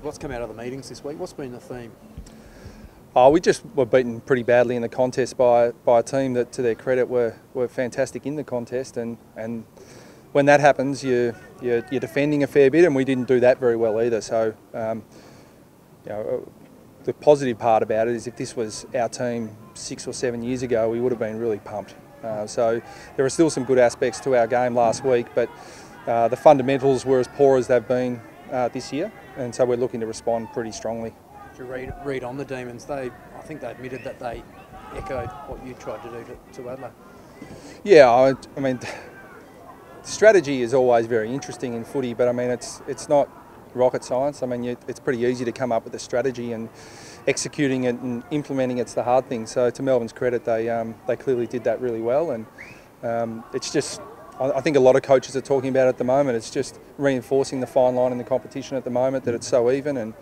what's come out of the meetings this week? What's been the theme? Oh, we just were beaten pretty badly in the contest by a team that, to their credit, were fantastic in the contest, and when that happens, you're defending a fair bit, and we didn't do that very well either. So, the positive part about it is if this was our team 6 or 7 years ago, we would have been really pumped. So there are still some good aspects to our game last week, but the fundamentals were as poor as they've been this year, and so we're looking to respond pretty strongly. Did you read on the Demons? I think they admitted that they echoed what you tried to do to Adelaide. Yeah, I mean, strategy is always very interesting in footy, but I mean it's not rocket science. I mean it's pretty easy to come up with a strategy, and executing it and implementing it's the hard thing. So to Melbourne's credit, they clearly did that really well, and it's just, I think a lot of coaches are talking about it at the moment. It's just reinforcing the fine line in the competition at the moment, that it's so even, and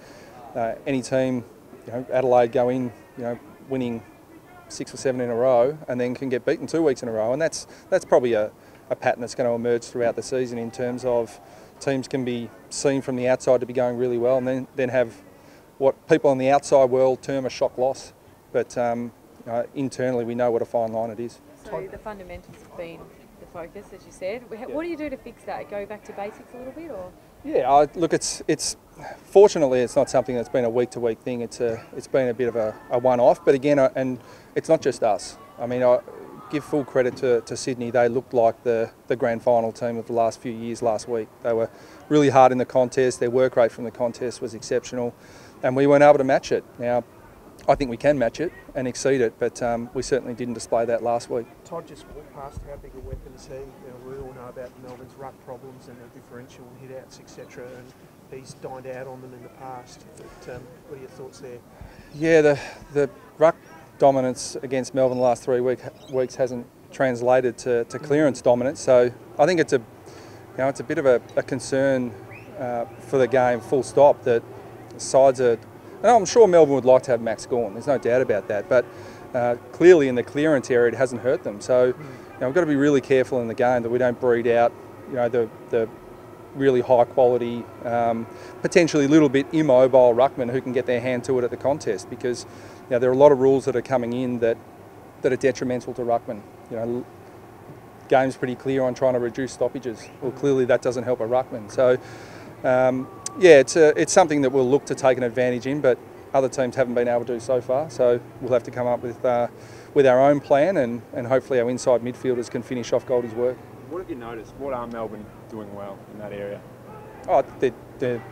any team, Adelaide go in, winning 6 or 7 in a row, and then can get beaten 2 weeks in a row, and that's probably a pattern that's going to emerge throughout the season, in terms of teams can be seen from the outside to be going really well, and then have what people in the outside world term a shock loss, but internally we know what a fine line it is. So the fundamentals have been the focus, as you said. What do you do to fix that? Go back to basics a little bit, or? Yeah, look, it's fortunately it's not something that's been a week-to-week thing. It's been a bit of a one-off, but again, and it's not just us. I mean, I give full credit to Sydney. They looked like the grand final team of the last few years last week. They were really hard in the contest. Their work rate from the contest was exceptional, and we weren't able to match it. Now, I think we can match it and exceed it, but we certainly didn't display that last week. Todd just walked past how big a weapon is he. We all know about Melbourne's ruck problems and the differential and hit-outs, etc., and he's dined out on them in the past. But what are your thoughts there? Yeah, the ruck dominance against Melbourne the last 3 weeks hasn't translated to clearance dominance, so I think it's a bit of a concern for the game, full stop, that sides are. And I'm sure Melbourne would like to have Max Gawn, there's no doubt about that, but clearly in the clearance area it hasn't hurt them. So we've got to be really careful in the game that we don't breed out the really high quality, potentially a little bit immobile ruckmen who can get their hand to it at the contest, because there are a lot of rules that are coming in that are detrimental to ruckmen. Game's pretty clear on trying to reduce stoppages. Well, clearly that doesn't help a ruckman. So yeah, it's something that we'll look to take an advantage in, but other teams haven't been able to do so far. So we'll have to come up with our own plan, and hopefully our inside midfielders can finish off Goldie's work. What have you noticed? What are Melbourne doing well in that area? Oh, they're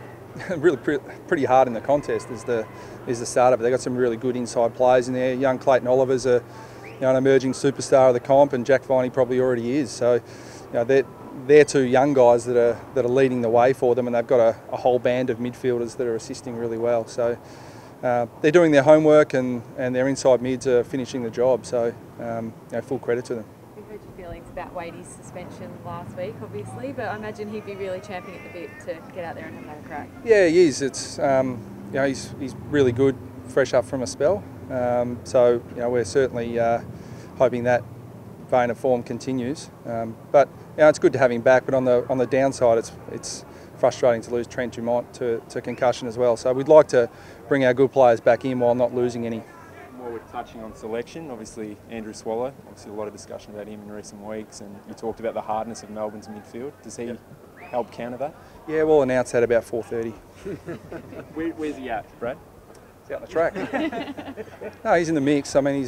really pretty hard in the contest is the start of it. They've got some really good inside players in there. Young Clayton Oliver's an emerging superstar of the comp, and Jack Viney probably already is. So they're two young guys that are leading the way for them, and they've got a whole band of midfielders that are assisting really well. So they're doing their homework, and their inside mids are finishing the job. So full credit to them. We've heard your feelings about Wadey's suspension last week, obviously, but I imagine he'd be really champing at the bit to get out there and have another crack. Yeah, he is. It's he's really good, fresh up from a spell. So we're certainly hoping that vein of form continues. But it's good to have him back. But on the downside, it's frustrating to lose Trent Dumont to concussion as well. So we'd like to bring our good players back in while not losing any. While we're touching on selection, obviously Andrew Swallow, obviously a lot of discussion about him in recent weeks, and you talked about the hardness of Melbourne's midfield. Does he help counter that? Yeah, we'll announce that about 4:30. Where's he at, Brad? He's out the track. No, he's in the mix. I mean,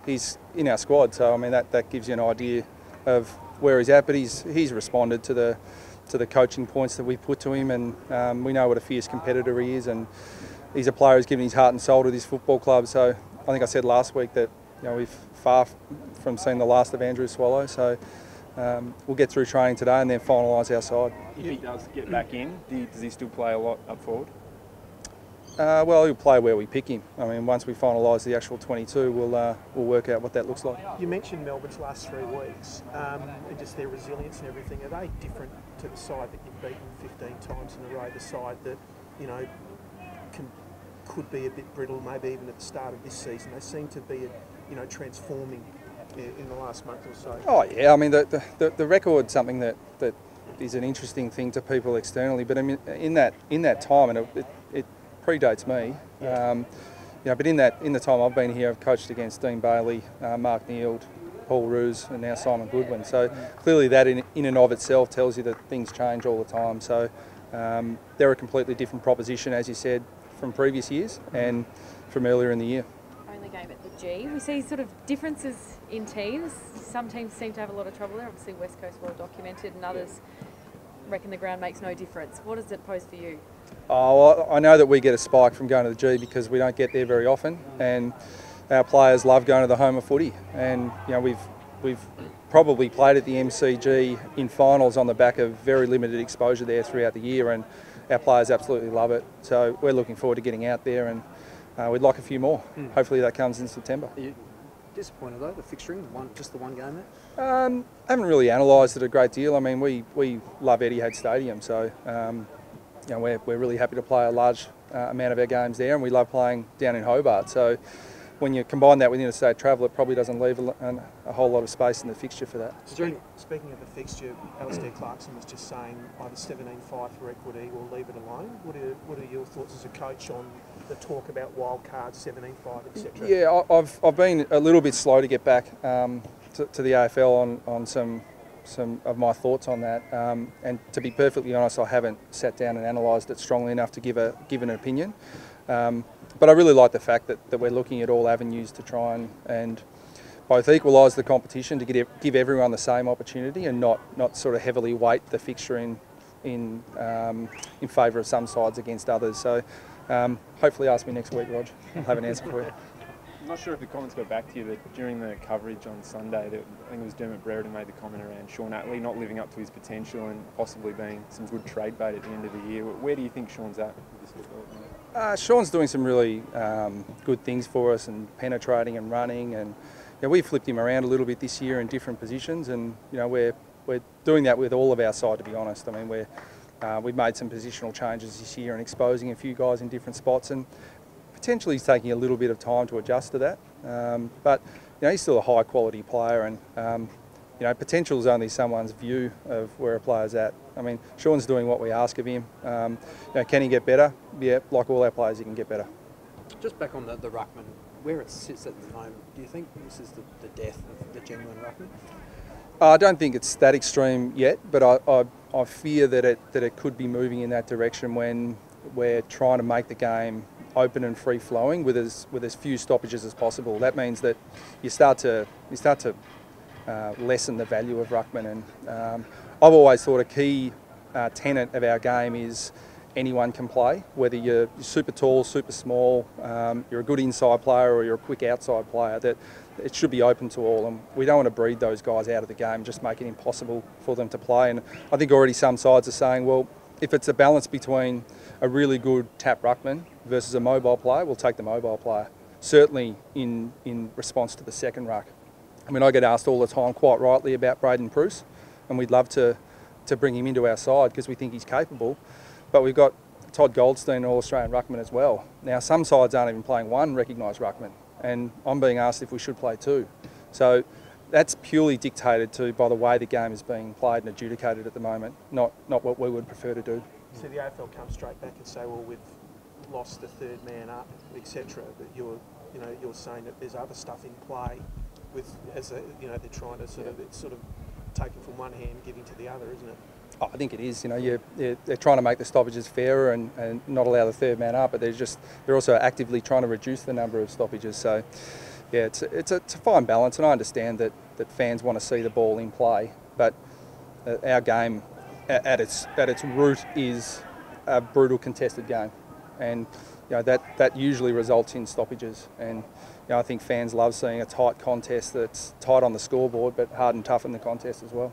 he's in our squad, so I mean that gives you an idea of where he's at. But he's responded to the coaching points that we put to him, and we know what a fierce competitor he is, and he's a player who's given his heart and soul to this football club. So I think I said last week that we've far from seen the last of Andrew Swallow. So we'll get through training today and then finalise our side. If he does get back in, does he still play a lot up forward? Well, he'll play where we pick him. I mean, once we finalise the actual 22, we'll work out what that looks like. You mentioned Melbourne's last 3 weeks and just their resilience and everything. Are they different to the side that you've beaten 15 times in a row? The side that could be a bit brittle, maybe even at the start of this season. They seem to be, transforming in the last month or so. Oh yeah, I mean the record's something that is an interesting thing to people externally. But I mean, in that time, and it predates me. But in the time I've been here, I've coached against Dean Bailey, Mark Neild, Paul Roos, and now Simon Goodwin. So clearly, that in and of itself tells you that things change all the time. So they're a completely different proposition, as you said, from previous years and from earlier in the year. Only game at the G. We see sort of differences in teams. Some teams seem to have a lot of trouble there. Obviously, West Coast well documented, and others reckon the ground makes no difference. What does it pose for you? Oh, I know that we get a spike from going to the G because we don't get there very often, and our players love going to the home of footy. And we've probably played at the MCG in finals on the back of very limited exposure there throughout the year, and our players absolutely love it. So we're looking forward to getting out there, and we'd like a few more. Hopefully that comes in September. Are you disappointed though, the fixturing, just the one game there? I haven't really analysed it a great deal. I mean, we love Etihad Stadium, so we're really happy to play a large amount of our games there, and we love playing down in Hobart. So when you combine that with interstate travel, it probably doesn't leave a whole lot of space in the fixture for that. Speaking of the fixture, Alistair Clarkson was just saying either 17-5 for equity or leave it alone. What are your thoughts as a coach on the talk about wild cards, 17-5, etc.? Yeah, I've been a little bit slow to get back to the AFL on some of my thoughts on that. And to be perfectly honest, I haven't sat down and analysed it strongly enough to give an opinion. But I really like the fact that we're looking at all avenues to try and both equalise the competition to give everyone the same opportunity and not sort of heavily weight the fixture in favour of some sides against others. So hopefully ask me next week, Rog. I'll have an answer for you. I'm not sure if the comments got back to you, but during the coverage on Sunday, I think it was Dermot Brereton made the comment around Sean Attlee not living up to his potential and possibly being some good trade bait at the end of the year. Where do you think Sean's at with this development? Sean's doing some really good things for us, and penetrating and running, and we flipped him around a little bit this year in different positions, and we're doing that with all of our side, to be honest. I mean, we've made some positional changes this year and exposing a few guys in different spots, and potentially he's taking a little bit of time to adjust to that. But he's still a high quality player, and potential is only someone's view of where a player's at. I mean, Sean's doing what we ask of him. Can he get better? Yeah, like all our players, he can get better. Just back on the ruckman, where it sits at the moment, do you think this is the death of the genuine ruckman? I don't think it's that extreme yet, but I fear that it could be moving in that direction when we're trying to make the game open and free flowing with as few stoppages as possible. That means that you start to lessen the value of ruckman, and I've always thought a key tenet of our game is anyone can play, whether you're super tall, super small, you're a good inside player or you're a quick outside player, that it should be open to all, and we don't want to breed those guys out of the game, just make it impossible for them to play. And I think already some sides are saying, well, if it's a balance between a really good tap ruckman versus a mobile player, we'll take the mobile player, certainly in response to the second ruck. I mean, I get asked all the time, quite rightly, about Braden Pruce, and we'd love to bring him into our side because we think he's capable. But we've got Todd Goldstein, an All-Australian ruckman as well. Now, some sides aren't even playing one recognised ruckman, and I'm being asked if we should play two. So that's purely dictated by the way the game is being played and adjudicated at the moment, not what we would prefer to do. So the AFL comes straight back and say, well, we've lost the third man up, etc. But you're saying that there's other stuff in play with, they're trying to it's sort of taken from one hand, giving to the other, isn't it? Oh, I think it is. They're trying to make the stoppages fairer and not allow the third man up, but they're also actively trying to reduce the number of stoppages. So, yeah, it's a fine balance, and I understand that fans want to see the ball in play, but our game at its root is a brutal contested game, and that usually results in stoppages. And I think fans love seeing a tight contest that's tight on the scoreboard, but hard and tough in the contest as well.